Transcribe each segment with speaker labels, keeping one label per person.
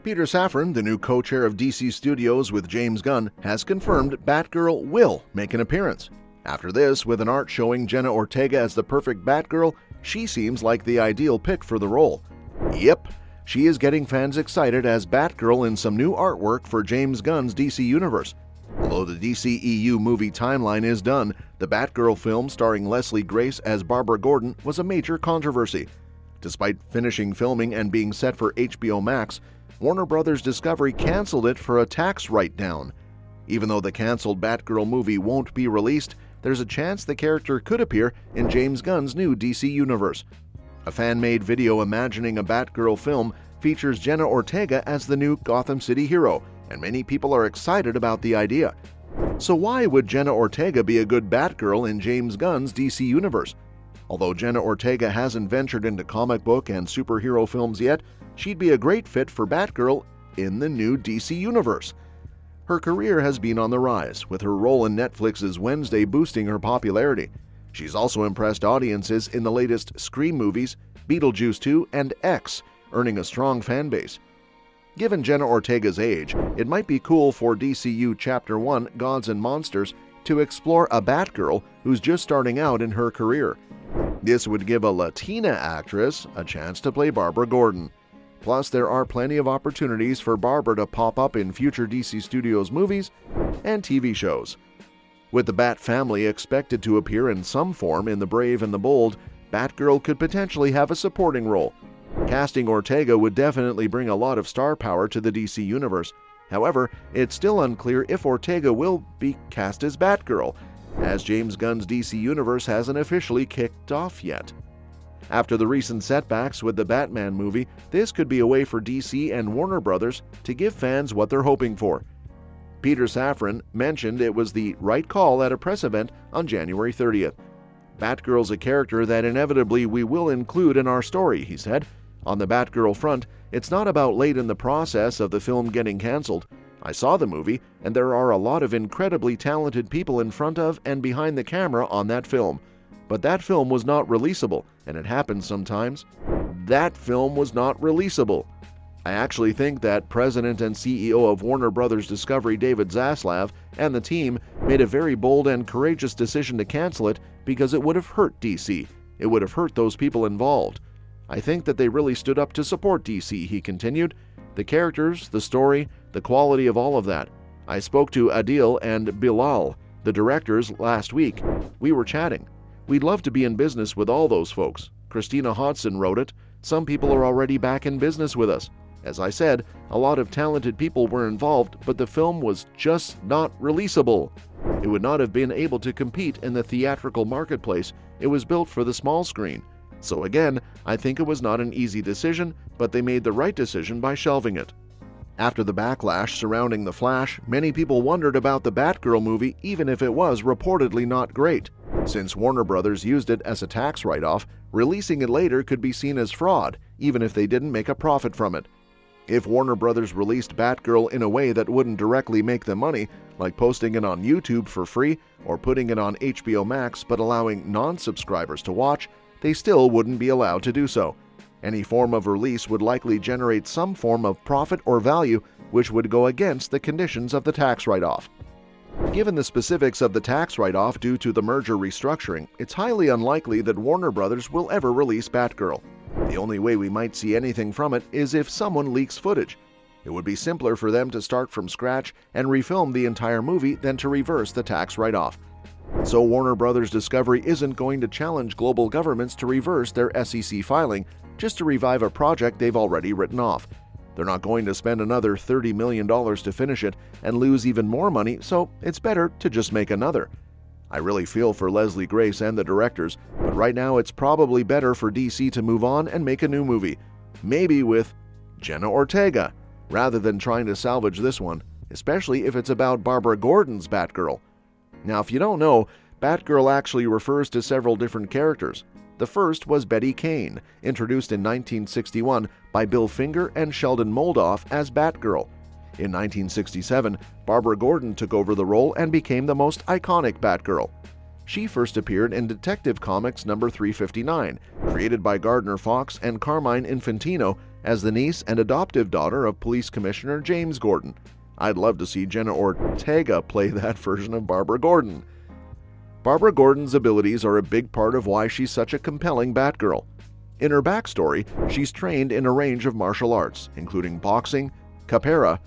Speaker 1: Peter Safran, the new co-chair of DC Studios with James Gunn, has confirmed Batgirl will make an appearance. After this, with an art showing Jenna Ortega as the perfect Batgirl, she seems like the ideal pick for the role. Yep, she is getting fans excited as Batgirl in some new artwork for James Gunn's DC Universe. Although the DCEU movie timeline is done, the Batgirl film starring Leslie Grace as Barbara Gordon was a major controversy. Despite finishing filming and being set for HBO Max, Warner Bros. Discovery canceled it for a tax write-down. Even though the canceled Batgirl movie won't be released, there's a chance the character could appear in James Gunn's new DC universe. A fan-made video imagining a Batgirl film features Jenna Ortega as the new Gotham City hero, and many people are excited about the idea. So why would Jenna Ortega be a good Batgirl in James Gunn's DC universe? Although Jenna Ortega hasn't ventured into comic book and superhero films yet, she'd be a great fit for Batgirl in the new DC universe. Her career has been on the rise, with her role in Netflix's Wednesday boosting her popularity. She's also impressed audiences in the latest Scream movies, Beetlejuice 2, and X, earning a strong fan base. Given Jenna Ortega's age, it might be cool for DCU Chapter 1 Gods and Monsters to explore a Batgirl who's just starting out in her career. This would give a Latina actress a chance to play Barbara Gordon. Plus, there are plenty of opportunities for Barbara to pop up in future DC Studios movies and TV shows. With the Bat family expected to appear in some form in The Brave and the Bold, Batgirl could potentially have a supporting role. Casting Ortega would definitely bring a lot of star power to the DC universe. However, it's still unclear if Ortega will be cast as Batgirl, as James Gunn's DC universe hasn't officially kicked off yet. After the recent setbacks with the Batman movie, this could be a way for DC and Warner Bros. To give fans what they're hoping for. Peter Safran mentioned it was the right call at a press event on January 30th. Batgirl's a character that inevitably we will include in our story, he said. On the Batgirl front, it's not about late in the process of the film getting cancelled. I saw the movie, and there are a lot of incredibly talented people in front of and behind the camera on that film. But that film was not releasable, and it happens sometimes. That film was not releasable. I actually think that President and CEO of Warner Bros. Discovery David Zaslav and the team made a very bold and courageous decision to cancel it because it would have hurt DC. It would have hurt those people involved. I think that they really stood up to support DC, he continued. The characters, the story, the quality of all of that. I spoke to Adil and Bilall, the directors, last week. We were chatting. We'd love to be in business with all those folks. Christina Hodson wrote it. Some people are already back in business with us. As I said, a lot of talented people were involved, but the film was just not releasable. It would not have been able to compete in the theatrical marketplace. It was built for the small screen. So again, I think it was not an easy decision, but they made the right decision by shelving it. After the backlash surrounding The Flash, many people wondered about the Batgirl movie even if it was reportedly not great. Since Warner Bros. Used it as a tax write-off, releasing it later could be seen as fraud, even if they didn't make a profit from it. If Warner Bros. Released Batgirl in a way that wouldn't directly make them money, like posting it on YouTube for free or putting it on HBO Max but allowing non-subscribers to watch, they still wouldn't be allowed to do so. Any form of release would likely generate some form of profit or value which would go against the conditions of the tax write-off. Given the specifics of the tax write-off due to the merger restructuring, it's highly unlikely that Warner Bros. Will ever release Batgirl. The only way we might see anything from it is if someone leaks footage. It would be simpler for them to start from scratch and refilm the entire movie than to reverse the tax write-off. So Warner Bros. Discovery isn't going to challenge global governments to reverse their SEC filing just to revive a project they've already written off. They're not going to spend another $30 million to finish it and lose even more money, so it's better to just make another. I really feel for Leslie Grace and the directors, but right now it's probably better for DC to move on and make a new movie. Maybe with Jenna Ortega, rather than trying to salvage this one, especially if it's about Barbara Gordon's Batgirl. Now, if you don't know, Batgirl actually refers to several different characters. The first was Betty Kane, introduced in 1961 by Bill Finger and Sheldon Moldoff as Batgirl. In 1967, Barbara Gordon took over the role and became the most iconic Batgirl. She first appeared in Detective Comics number 359, created by Gardner Fox and Carmine Infantino, as the niece and adoptive daughter of Police Commissioner James Gordon. I'd love to see Jenna Ortega play that version of Barbara Gordon. Barbara Gordon's abilities are a big part of why she's such a compelling Batgirl. In her backstory, she's trained in a range of martial arts, including boxing, capoeira,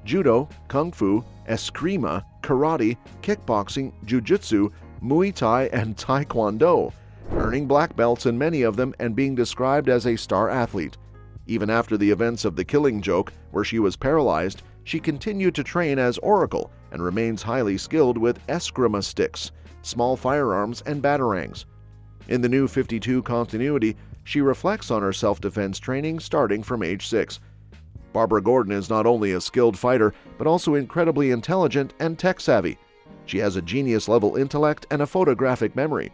Speaker 1: judo, kung fu, eskrima, karate, kickboxing, jiu-jitsu, Muay Thai, and Taekwondo, earning black belts in many of them and being described as a star athlete. Even after the events of The Killing Joke, where she was paralyzed, she continued to train as Oracle and remains highly skilled with eskrima sticks, small firearms, and batarangs. In the New 52 continuity, she reflects on her self-defense training starting from age 6. Barbara Gordon is not only a skilled fighter, but also incredibly intelligent and tech-savvy. She has a genius-level intellect and a photographic memory.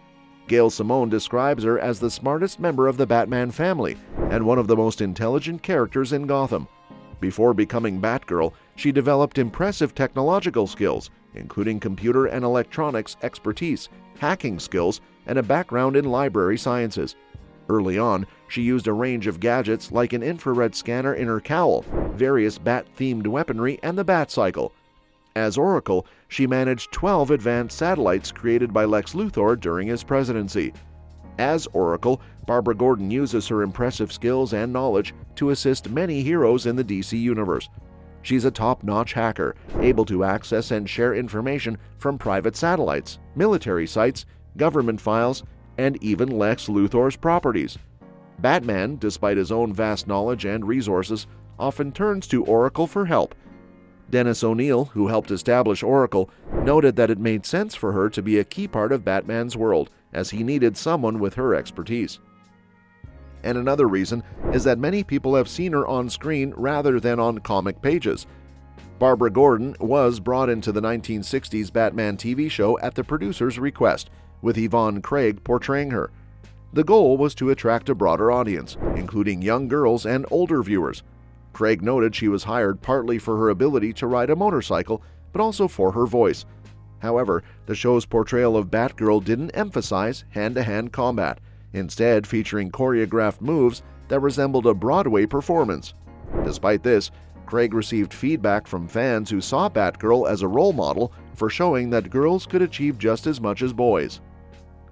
Speaker 1: Gail Simone describes her as the smartest member of the Batman family and one of the most intelligent characters in Gotham. Before becoming Batgirl, she developed impressive technological skills, including computer and electronics expertise, hacking skills, and a background in library sciences. Early on, she used a range of gadgets like an infrared scanner in her cowl, various Bat-themed weaponry, and the Bat-cycle. As Oracle, she managed 12 advanced satellites created by Lex Luthor during his presidency. As Oracle, Barbara Gordon uses her impressive skills and knowledge to assist many heroes in the DC Universe. She's a top-notch hacker, able to access and share information from private satellites, military sites, government files, and even Lex Luthor's properties. Batman, despite his own vast knowledge and resources, often turns to Oracle for help. Dennis O'Neil, who helped establish Oracle, noted that it made sense for her to be a key part of Batman's world, as he needed someone with her expertise. And another reason is that many people have seen her on screen rather than on comic pages. Barbara Gordon was brought into the 1960s Batman TV show at the producer's request, with Yvonne Craig portraying her. The goal was to attract a broader audience, including young girls and older viewers. Craig noted she was hired partly for her ability to ride a motorcycle, but also for her voice. However, the show's portrayal of Batgirl didn't emphasize hand-to-hand combat, instead featuring choreographed moves that resembled a Broadway performance. Despite this, Craig received feedback from fans who saw Batgirl as a role model for showing that girls could achieve just as much as boys.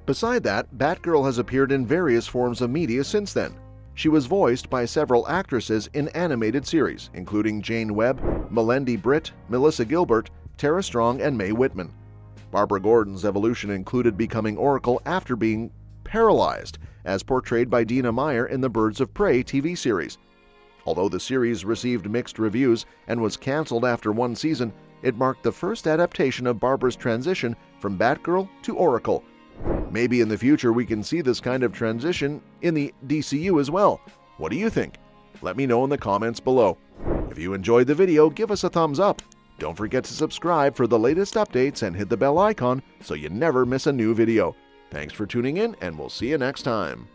Speaker 1: Beside that, Batgirl has appeared in various forms of media since then. She was voiced by several actresses in animated series, including Jane Webb, Melendi Britt, Melissa Gilbert, Tara Strong, and Mae Whitman. Barbara Gordon's evolution included becoming Oracle after being paralyzed, as portrayed by Dina Meyer in the Birds of Prey TV series. Although the series received mixed reviews and was canceled after one season, it marked the first adaptation of Barbara's transition from Batgirl to Oracle. Maybe in the future we can see this kind of transition in the DCU as well. What do you think? Let me know in the comments below. If you enjoyed the video, give us a thumbs up. Don't forget to subscribe for the latest updates and hit the bell icon so you never miss a new video. Thanks for tuning in, and we'll see you next time.